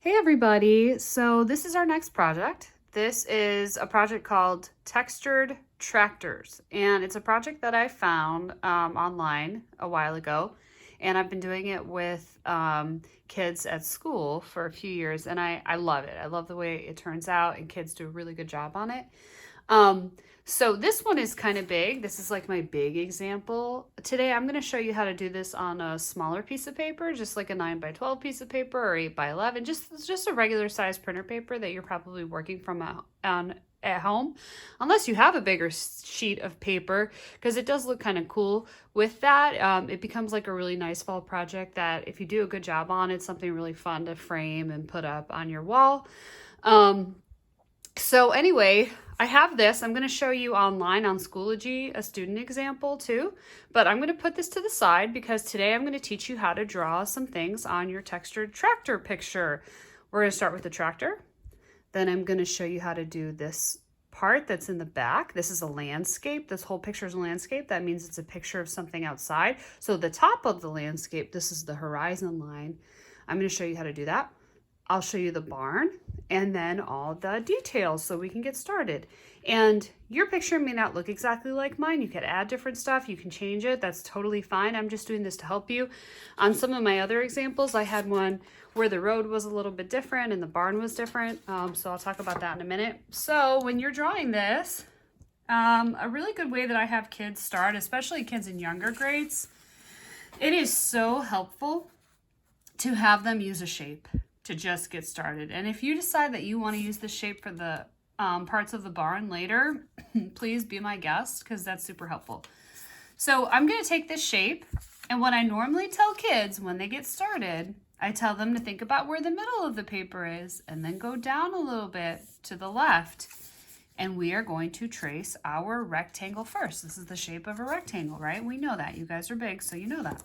Hey everybody, so this is our next project. This is a project called Textured Tractors, and it's a project that I found online a while ago, and I've been doing it with kids at school for a few years, and I love it. I love the way it turns out, and kids do a really good job on it. Um, so this one is kind of big. This is like my big example. Today I'm going to show you how to do this on a smaller piece of paper, just like a 9 by 12 piece of paper or 8 by 11, just a regular size printer paper that you're probably working from on at home, unless you have a bigger sheet of paper, because it does look kind of cool with that. It becomes like a really nice fall project that if you do a good job on, it's something really fun to frame and put up on your wall. So anyway, I have this. I'm going to show you online on Schoology a student example too, but I'm going to put this to the side because today I'm going to teach you how to draw some things on your textured tractor picture. We're going to start with the tractor. Then I'm going to show you how to do this part that's in the back. This is a landscape. This whole picture is a landscape. That means it's a picture of something outside. So the top of the landscape, this is the horizon line. I'm going to show you how to do that. I'll show you the barn and then all the details so we can get started. And your picture may not look exactly like mine. You could add different stuff. You can change it. That's totally fine. I'm just doing this to help you. On some of my other examples, I had one where the road was a little bit different and the barn was different. So I'll talk about that in a minute. So when you're drawing this, a really good way that I have kids start, especially kids in younger grades, it is so helpful to have them use a shape to just get started. And if you decide that you want to use the shape for the parts of the barn later, please be my guest because that's super helpful. So I'm going to take this shape, and what I normally tell kids when they get started, I tell them to think about where the middle of the paper is and then go down a little bit to the left. And we are going to trace our rectangle first. This is the shape of a rectangle, right? We know that. You guys are big, so you know that.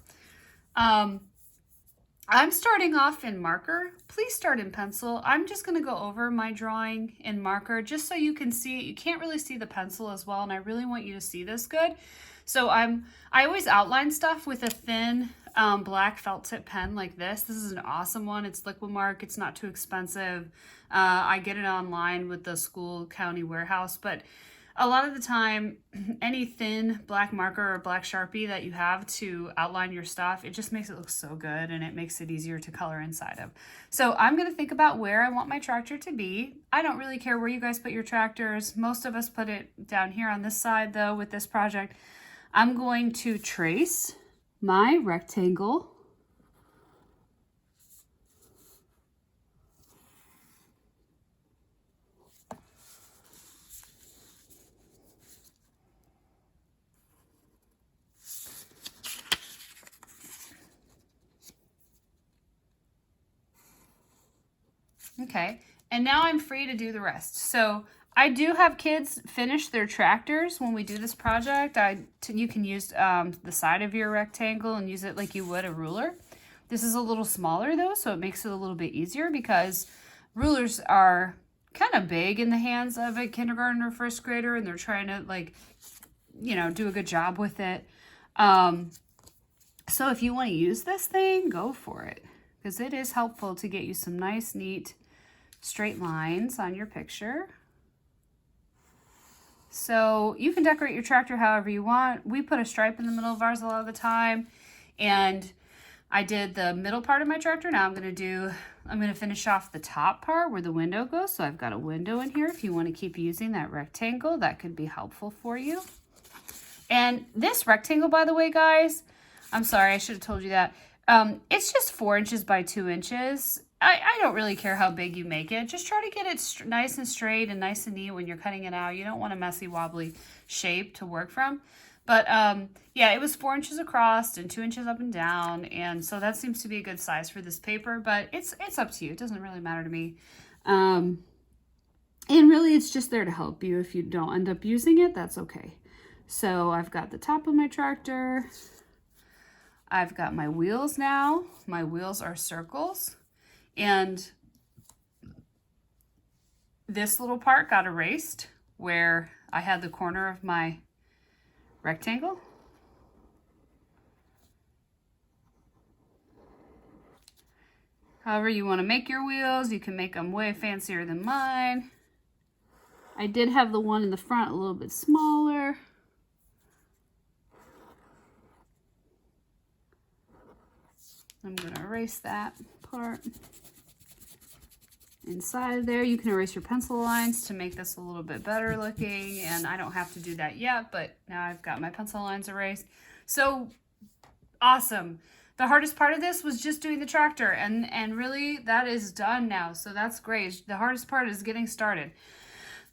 I'm starting off in marker. Please start in pencil. I'm just going to go over my drawing in marker just so you can see it. You can't really see the pencil as well, and I really want you to see this good. So I always outline stuff with a thin black felt tip pen like this. This is an awesome one. It's Liquimark. It's not too expensive. I get it online with the school county warehouse, but a lot of the time, any thin black marker or black Sharpie that you have to outline your stuff, it just makes it look so good and it makes it easier to color inside of. So I'm going to think about where I want my tractor to be. I don't really care where you guys put your tractors. Most of us put it down here on this side though with this project. I'm going to trace my rectangle. Okay, and now I'm free to do the rest. So I do have kids finish their tractors when we do this project. You can use the side of your rectangle and use it like you would a ruler. This is a little smaller though, so it makes it a little bit easier because rulers are kind of big in the hands of a kindergarten or first grader, and they're trying to do a good job with it. So if you want to use this thing, go for it because it is helpful to get you some nice, neat, straight lines on your picture. So you can decorate your tractor however you want. We put a stripe in the middle of ours a lot of the time, and I did the middle part of my tractor. Now I'm going to finish off the top part where the window goes. So I've got a window in here. If you want to keep using that rectangle, that could be helpful for you. And this rectangle, by the way, guys, I'm sorry, I should have told you that. It's just 4 inches by 2 inches. I don't really care how big you make it. Just try to get it nice and straight and nice and neat when you're cutting it out. You don't want a messy, wobbly shape to work from. But yeah, it was 4 inches across and 2 inches up and down. And so that seems to be a good size for this paper, but it's up to you. It doesn't really matter to me. And really, it's just there to help you. If you don't end up using it, that's okay. So I've got the top of my tractor. I've got my wheels now. My wheels are circles. And this little part got erased where I had the corner of my rectangle. However you want to make your wheels, you can make them way fancier than mine. I did have the one in the front a little bit smaller. I'm going to erase that part. Inside of there, you can erase your pencil lines to make this a little bit better looking, and I don't have to do that yet, but now I've got my pencil lines erased. So awesome. The hardest part of this was just doing the tractor, and really that is done now, so that's great. The hardest part is getting started.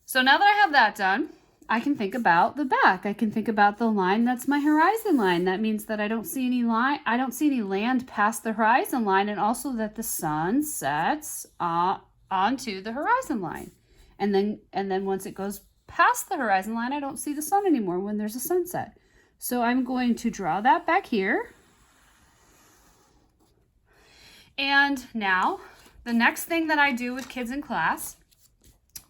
So now that I have that done, I can think about the back. I can think about the line that's my horizon line. That means that I don't see any any land past the horizon line, and also that the sun sets onto the horizon line. And then once it goes past the horizon line, I don't see the sun anymore when there's a sunset. So I'm going to draw that back here. And now the next thing that I do with kids in class,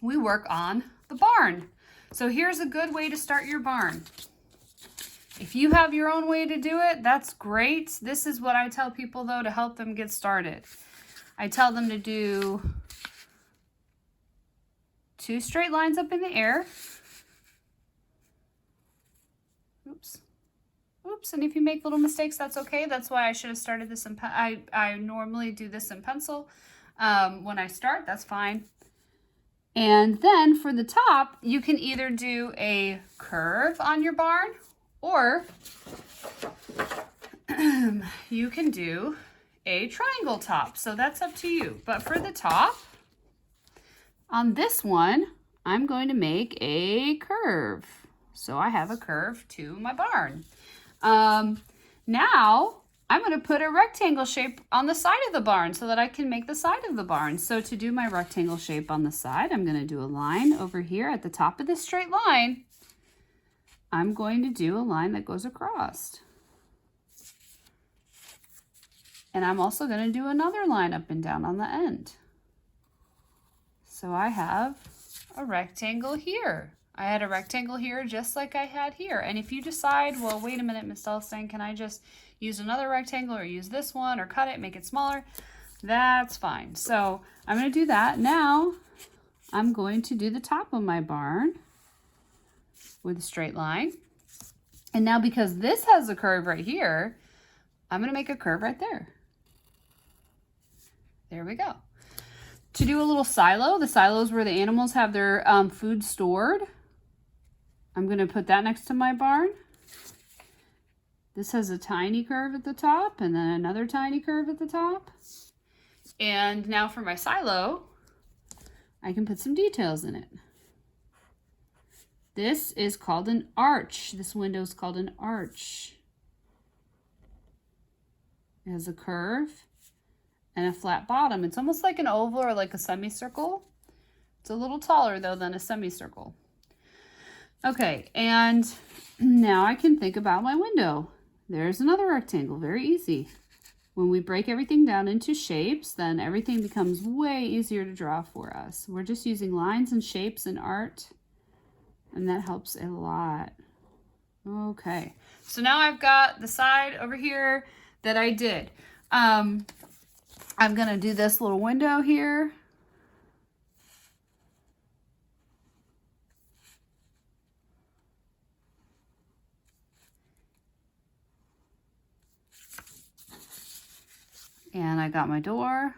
we work on the barn. So here's a good way to start your barn. If you have your own way to do it, that's great. This is what I tell people though to help them get started. I tell them to do 2 straight lines up in the air. Oops. Oops, and if you make little mistakes, that's okay. That's why I should have started this in I normally do this in pencil. When I start, that's fine. And then for the top, you can either do a curve on your barn, or you can do a triangle top. So that's up to you. But for the top, on this one, I'm going to make a curve. So I have a curve to my barn. Now I'm going to put a rectangle shape on the side of the barn so that I can make the side of the barn. So to do my rectangle shape on the side, I'm going to do a line over here at the top of this straight line. I'm going to do a line that goes across. And I'm also going to do another line up and down on the end. So I have a rectangle here. I had a rectangle here just like I had here. And if you decide, well, wait a minute, Miss Delstein, can I just use another rectangle or use this one or cut it, make it smaller? That's fine. So I'm going to do that. Now I'm going to do the top of my barn with a straight line. And now because this has a curve right here, I'm going to make a curve right there. There we go. To do a little silo, the silos where the animals have their food stored, I'm going to put that next to my barn. This has a tiny curve at the top and then another tiny curve at the top. And now for my silo, I can put some details in it. This is called an arch. This window is called an arch. It has a curve and a flat bottom. It's almost like an oval or like a semicircle. It's a little taller though than a semicircle. Okay, and now I can think about my window. There's another rectangle, very easy. When we break everything down into shapes, then everything becomes way easier to draw for us. We're just using lines and shapes and art, and that helps a lot. Okay, so now I've got the side over here that I did. I'm gonna do this little window here. And I got my door.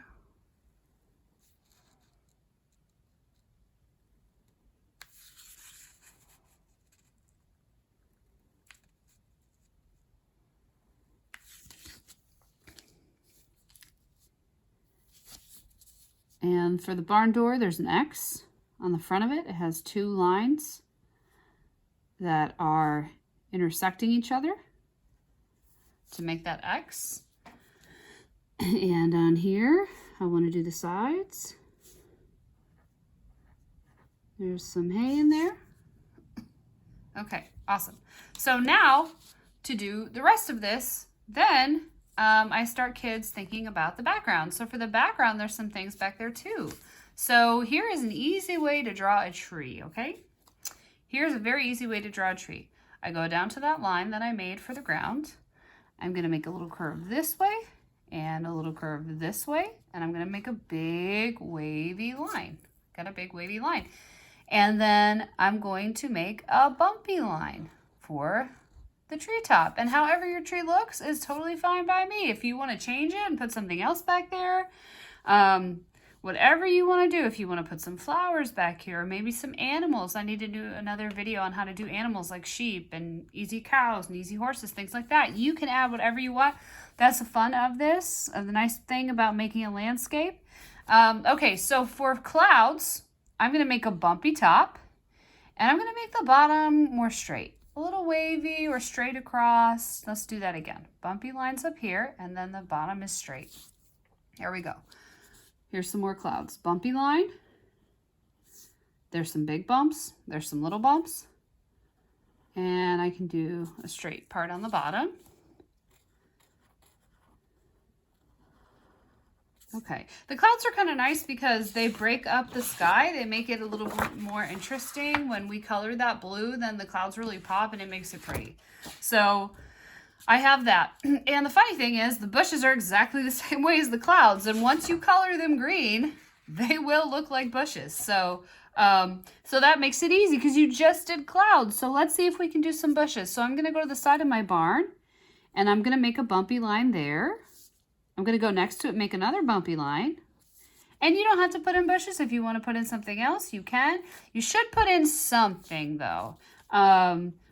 And for the barn door, there's an X on the front of it. It has 2 lines that are intersecting each other to make that X. And on here, I want to do the sides. There's some hay in there. Okay, awesome. So now to do the rest of this, then I start kids thinking about the background. So for the background, there's some things back there too. So here is an easy way to draw a tree, okay? Here's a very easy way to draw a tree. I go down to that line that I made for the ground. I'm gonna make a little curve this way and a little curve this way. And I'm gonna make a big wavy line. Got a big wavy line. And then I'm going to make a bumpy line for the treetop. And however your tree looks is totally fine by me. If you want to change it and put something else back there, whatever you want to do. If you want to put some flowers back here, or maybe some animals. I need to do another video on how to do animals like sheep and easy cows and easy horses, things like that. You can add whatever you want. That's the fun of this, the nice thing about making a landscape. Okay, so for clouds, I'm going to make a bumpy top, and I'm going to make the bottom more straight. A little wavy or straight across. Let's do that again. Bumpy lines up here, and then the bottom is straight. Here we go. Here's some more clouds. Bumpy line. There's some big bumps. There's some little bumps. And I can do a straight part on the bottom. Okay, the clouds are kind of nice because they break up the sky. They make it a little bit more interesting. When we color that blue, then the clouds really pop and it makes it pretty. So I have that. And the funny thing is the bushes are exactly the same way as the clouds. And once you color them green, they will look like bushes. So that makes it easy because you just did clouds. So let's see if we can do some bushes. So I'm going to go to the side of my barn and I'm going to make a bumpy line there. I'm going to go next to it, make another bumpy line. And you don't have to put in bushes. If you want to put in something else, you can. You should put in something, though.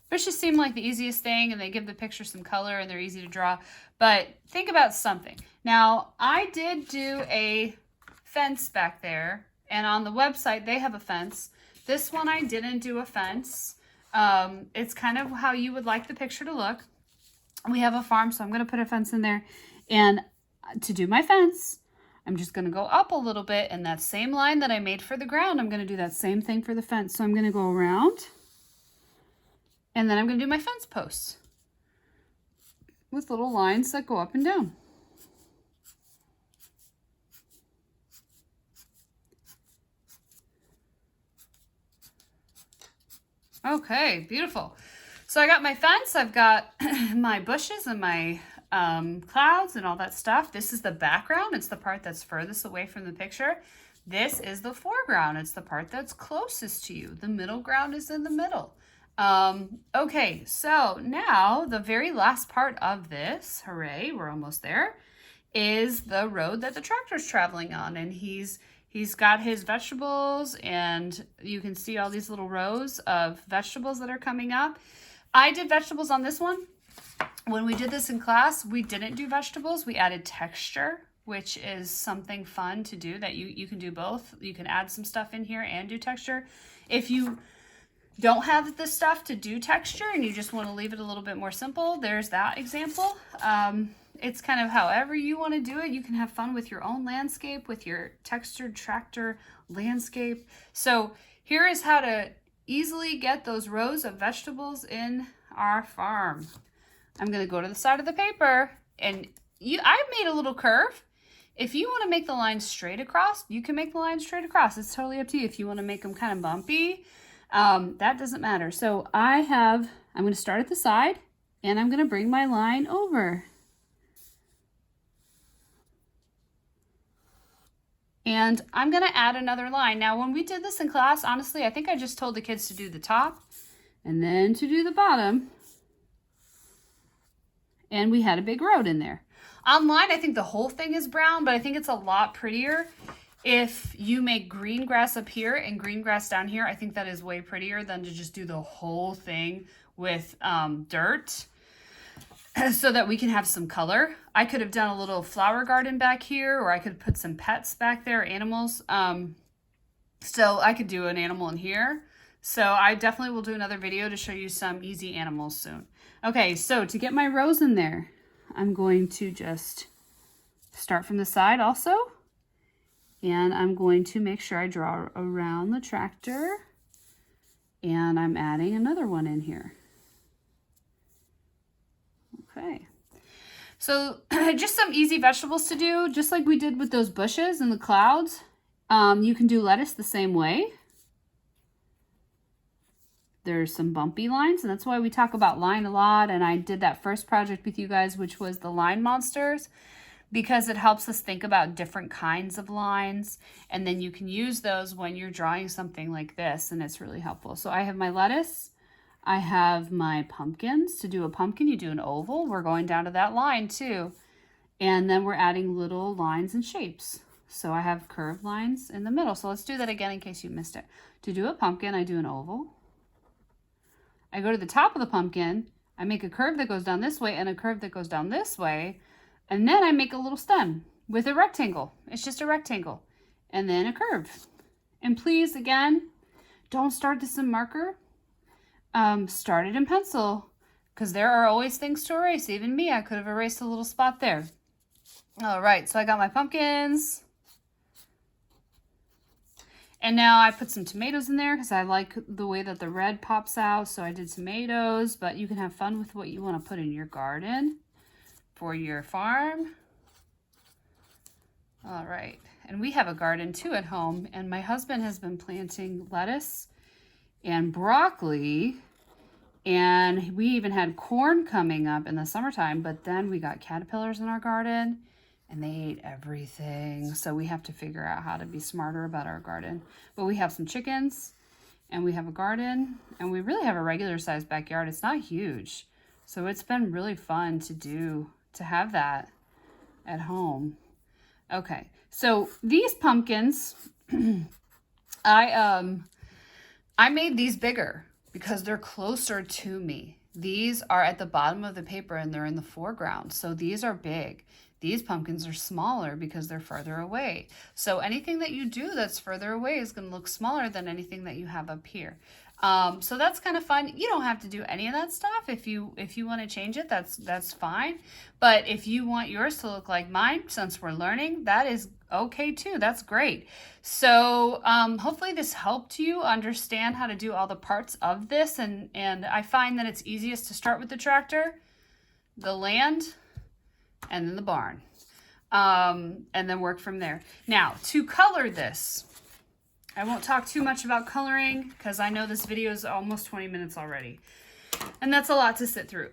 Bushes seem like the easiest thing, and they give the picture some color, and they're easy to draw. But think about something. Now, I did do a fence back there, and on the website, they have a fence. This one, I didn't do a fence. It's kind of how you would like the picture to look. We have a farm, so I'm going to put a fence in there. And to do my fence, I'm just going to go up a little bit, and that same line that I made for the ground, I'm going to do that same thing for the fence. So I'm going to go around, and then I'm going to do my fence posts with little lines that go up and down. Okay, beautiful. So I got my fence, I've got my bushes and my clouds and all that stuff. This is the background. It's the part that's furthest away from the picture. This is the foreground. It's the part that's closest to you. The middle ground is in the middle. Okay, so now the very last part of this, hooray, we're almost there, is the road that the tractor's traveling on. And he's got his vegetables, and you can see all these little rows of vegetables that are coming up. I did vegetables on this one. When we did this in class, we didn't do vegetables. We added texture, which is something fun to do that you can do both. You can add some stuff in here and do texture. If you don't have the stuff to do texture and you just want to leave it a little bit more simple, there's that example. It's kind of however you want to do it. You can have fun with your own landscape, with your textured tractor landscape. So here is how to easily get those rows of vegetables in our farm. I'm going to go to the side of the paper, and I made a little curve. If you want to make the line straight across, you can make the line straight across. It's totally up to you. If you want to make them kind of bumpy, that doesn't matter. So I'm going to start at the side, and I'm going to bring my line over. And I'm going to add another line. Now, when we did this in class, honestly, I think I just told the kids to do the top and then to do the bottom. And we had a big road in there. Online, I think the whole thing is brown, but I think it's a lot prettier if you make green grass up here and green grass down here. I think that is way prettier than to just do the whole thing with dirt so that we can have some color. I could have done a little flower garden back here, or I could put some pets back there, animals. So I could do an animal in here. So I definitely will do another video to show you some easy animals soon. Okay, so to get my rows in there, I'm going to just start from the side also. And I'm going to make sure I draw around the tractor. And I'm adding another one in here. Okay. So just some easy vegetables to do, just like we did with those bushes and the clouds. You can do lettuce the same way. There's some bumpy lines, and that's why we talk about line a lot. And I did that first project with you guys, which was the line monsters. because it helps us think about different kinds of lines, and then you can use those when you're drawing something like this, and it's really helpful. So I have my lettuce, I have my pumpkins. To do a pumpkin, you do an oval. We're going down to that line too. And then we're adding little lines and shapes. So I have curved lines in the middle. So let's do that again in case you missed it. To do a pumpkin, I do an oval. I go to the top of the pumpkin, I make a curve that goes down this way and a curve that goes down this way. And then I make a little stem with a rectangle. It's just a rectangle. And then a curve. And please, again, don't start this in marker. Start it in pencil, because there are always things to erase. Even me, I could have erased a little spot there. All right, so I got my pumpkins. And now I put some tomatoes in there because I like the way that the red pops out. So I did tomatoes, but you can have fun with what you want to put in your garden for your farm. All right, and we have a garden too at home, and my husband has been planting lettuce and broccoli, and we even had corn coming up in the summertime, but then we got caterpillars in our garden and they ate everything. So we have to figure out how to be smarter about our garden. But we have some chickens and we have a garden, and we really have a regular sized backyard. It's not huge. So it's been really fun to have that at home. Okay, so these pumpkins, I made these bigger because they're closer to me. These are at the bottom of the paper and they're in the foreground. So these are big. These pumpkins are smaller because they're further away. So anything that you do that's further away is going to look smaller than anything that you have up here. So that's kind of fun. You don't have to do any of that stuff. If you want to change it, that's fine. But if you want yours to look like mine, since we're learning, that is okay too. That's great. So hopefully this helped you understand how to do all the parts of this. And I find that it's easiest to start with the tractor, the land, and then the barn. And then work from there. Now, to color this, I won't talk too much about coloring because I know this video is almost 20 minutes already. And that's a lot to sit through.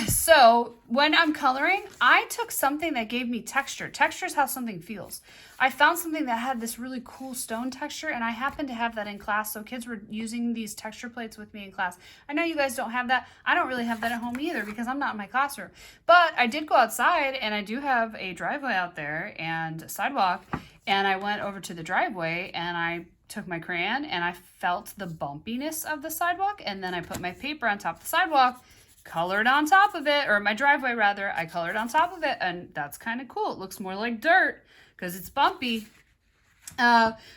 So when I'm coloring, I took something that gave me texture. Texture is how something feels. I found something that had this really cool stone texture, and I happened to have that in class. So kids were using these texture plates with me in class. I know you guys don't have that. I don't really have that at home either because I'm not in my classroom. But I did go outside, and I do have a driveway out there and a sidewalk. And I went over to the driveway and I took my crayon and I felt the bumpiness of the sidewalk, and then I put my paper on top of the sidewalk, colored on top of it, or my driveway rather, I colored on top of it, and that's kind of cool. It looks more like dirt because it's bumpy.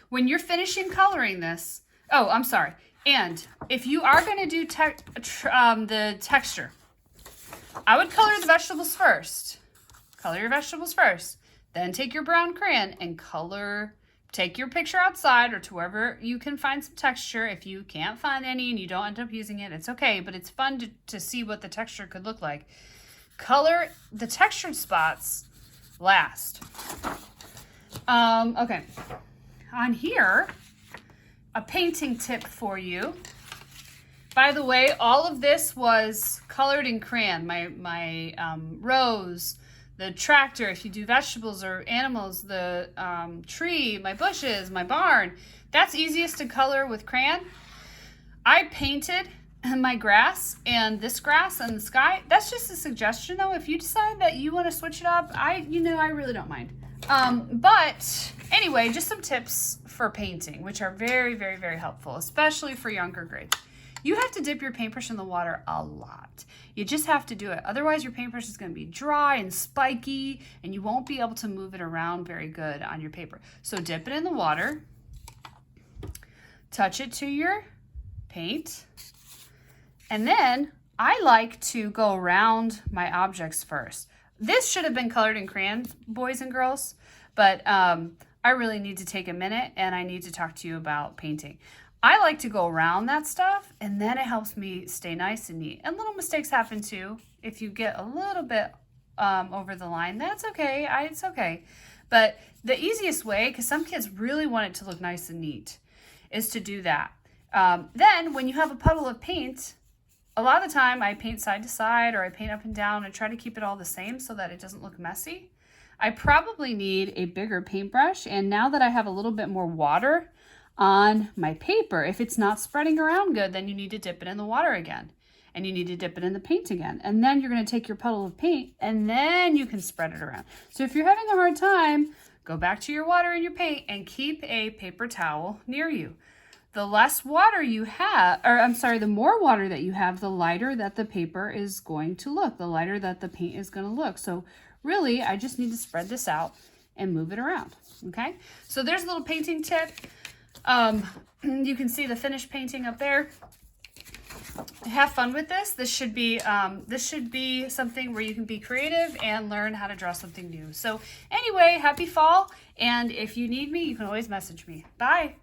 When you're finishing coloring this, oh, I'm sorry. And if you are going to do the texture, I would color the vegetables first. Color your vegetables first. Then take your brown crayon and take your picture outside or to wherever you can find some texture. If you can't find any and you don't end up using it, it's okay, but it's fun to see what the texture could look like. Color the textured spots last. Okay, on here, a painting tip for you. By the way, all of this was colored in crayon. My rose, the tractor, if you do vegetables or animals, the tree, my bushes, my barn, that's easiest to color with crayon. I painted my grass and this grass and the sky. That's just a suggestion though. If you decide that you want to switch it up, I really don't mind. But anyway, just some tips for painting, which are very, very, very helpful, especially for younger grades. You have to dip your paintbrush in the water a lot. You just have to do it. Otherwise, your paintbrush is going to be dry and spiky, and you won't be able to move it around very good on your paper. So dip it in the water, touch it to your paint, and then I like to go around my objects first. This should have been colored in crayon, boys and girls, but I really need to take a minute, and I need to talk to you about painting. I like to go around that stuff, and then it helps me stay nice and neat. And little mistakes happen too. If you get a little bit over the line, that's okay. It's okay. But the easiest way, because some kids really want it to look nice and neat, is to do that. Then when you have a puddle of paint, a lot of the time I paint side to side or I paint up and down and try to keep it all the same so that it doesn't look messy. I probably need a bigger paintbrush, and now that I have a little bit more water on my paper, if it's not spreading around good, then you need to dip it in the water again. And you need to dip it in the paint again. And then you're gonna take your puddle of paint and then you can spread it around. So if you're having a hard time, go back to your water and your paint and keep a paper towel near you. The less water you have, or I'm sorry, the more water that you have, the lighter that the paper is going to look, the lighter that the paint is gonna look. So really, I just need to spread this out and move it around, okay? So there's a little painting tip. You can see the finished painting up there. Have fun with this. This should be something where you can be creative and learn how to draw something new. So anyway, happy fall. And if you need me, you can always message me. Bye.